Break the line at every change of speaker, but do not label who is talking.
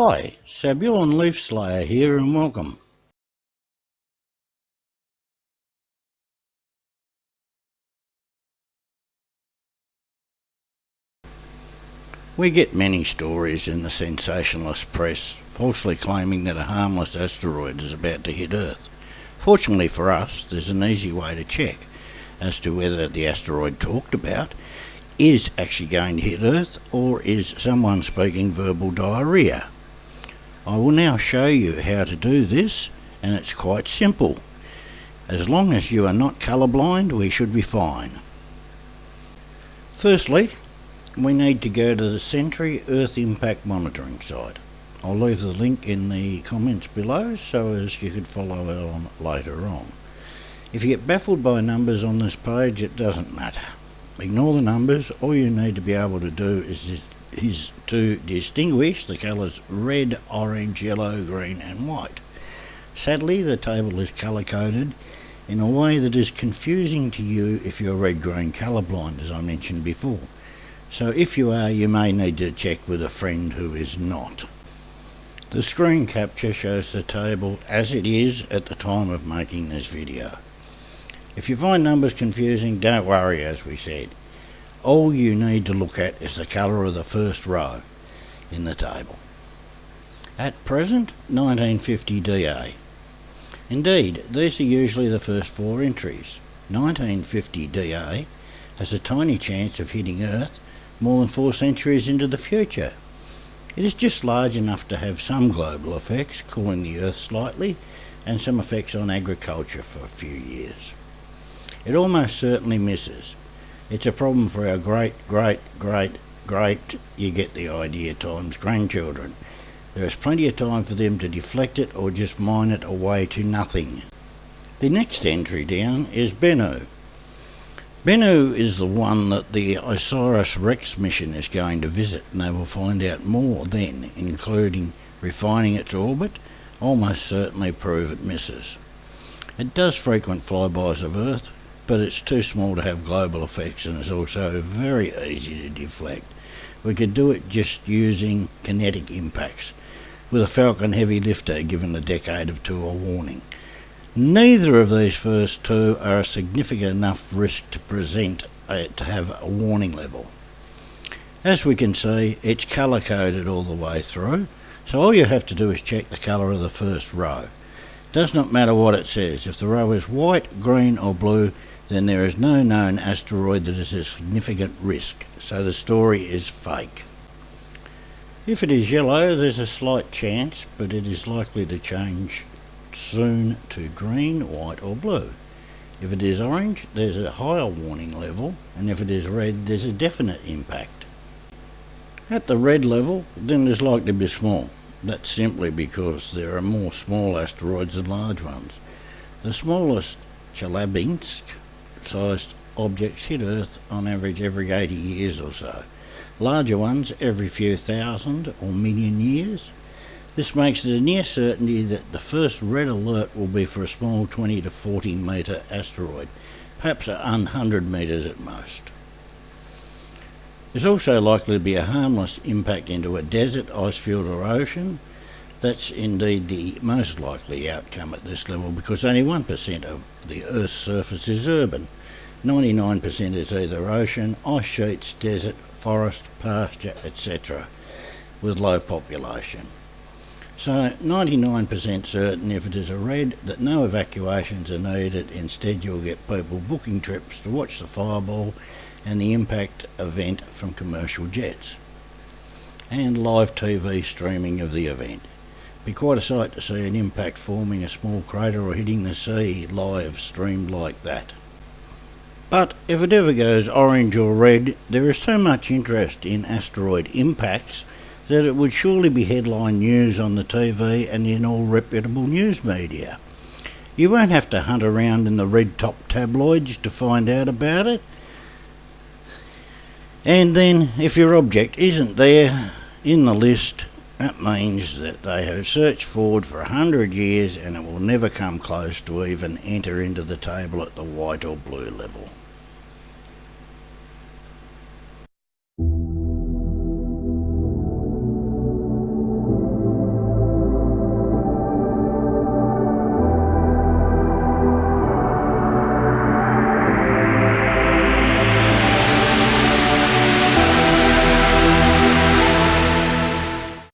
Hi, Samuel and Leafslayer here, and welcome. We get many stories in the sensationalist press falsely claiming that a harmless asteroid is about to hit Earth. Fortunately for us, there's an easy way to check as to whether the asteroid talked about is actually going to hit Earth or is someone speaking verbal diarrhea. I will now show you how to do this, and it's quite simple. As long as you are not colourblind, we should be fine. Firstly, we need to go to the Sentry Earth Impact Monitoring site. I'll leave the link in the comments below so as you could follow it on later on. If you get baffled by numbers on this page, it doesn't matter. Ignore the numbers. All you need to be able to do is to distinguish the colours red, orange, yellow, green and white. Sadly, the table is colour-coded in a way that is confusing to you if you're red-green colourblind, as I mentioned before. So if you are, you may need to check with a friend who is not. The screen capture shows the table as it is at the time of making this video. If you find numbers confusing, don't worry, as we said. All you need to look at is the colour of the first row in the table. At present, 1950 DA. Indeed, these are usually the first four entries. 1950 DA has a tiny chance of hitting Earth more than 4 centuries into the future. It is just large enough to have some global effects, cooling the Earth slightly, and some effects on agriculture for a few years. It almost certainly misses. It's a problem for our great, you get the idea, times grandchildren. There is plenty of time for them to deflect it or just mine it away to nothing. The next entry down is Bennu. Bennu is the one that the OSIRIS-REx mission is going to visit, and they will find out more then, including refining its orbit, almost certainly prove it misses. It does frequent flybys of Earth, but it's too small to have global effects and is also very easy to deflect. We could do it just using kinetic impacts, with a Falcon heavy lifter given a decade of tour warning. Neither of these first two are a significant enough risk to present to have a warning level. As we can see, it's colour coded all the way through, so all you have to do is check the colour of the first row. It does not matter what it says. If the row is white, green or blue, then there is no known asteroid that is a significant risk, so the story is fake. If it is yellow, there's a slight chance, but it is likely to change soon to green, white or blue. If it is orange, there's a higher warning level, and if it is red, there's a definite impact. At the red level, then there's likely to be small. That's simply because there are more small asteroids than large ones. The smallest Chelyabinsk-sized objects hit Earth on average every 80 years or so. Larger ones every few thousand or million years. This makes it a near certainty that the first red alert will be for a small 20 to 40 metre asteroid, perhaps 100 metres at most. There's also likely to be a harmless impact into a desert, ice field or ocean. That's indeed the most likely outcome at this level, because only 1% of the Earth's surface is urban. 99% is either ocean, ice sheets, desert, forest, pasture, etc., with low population. So 99% certain if it is a red that no evacuations are needed. Instead you'll get people booking trips to watch the fireball and the impact event from commercial jets, and live TV streaming of the event. Be quite a sight to see an impact forming a small crater or hitting the sea live streamed like that. But if it ever goes orange or red, there is so much interest in asteroid impacts that it would surely be headline news on the TV and in all reputable news media. You won't have to hunt around in the red top tabloids to find out about it. And then, if your object isn't there in the list, that means that they have searched forward for 100 years and it will never come close to even enter into the table at the white or blue level.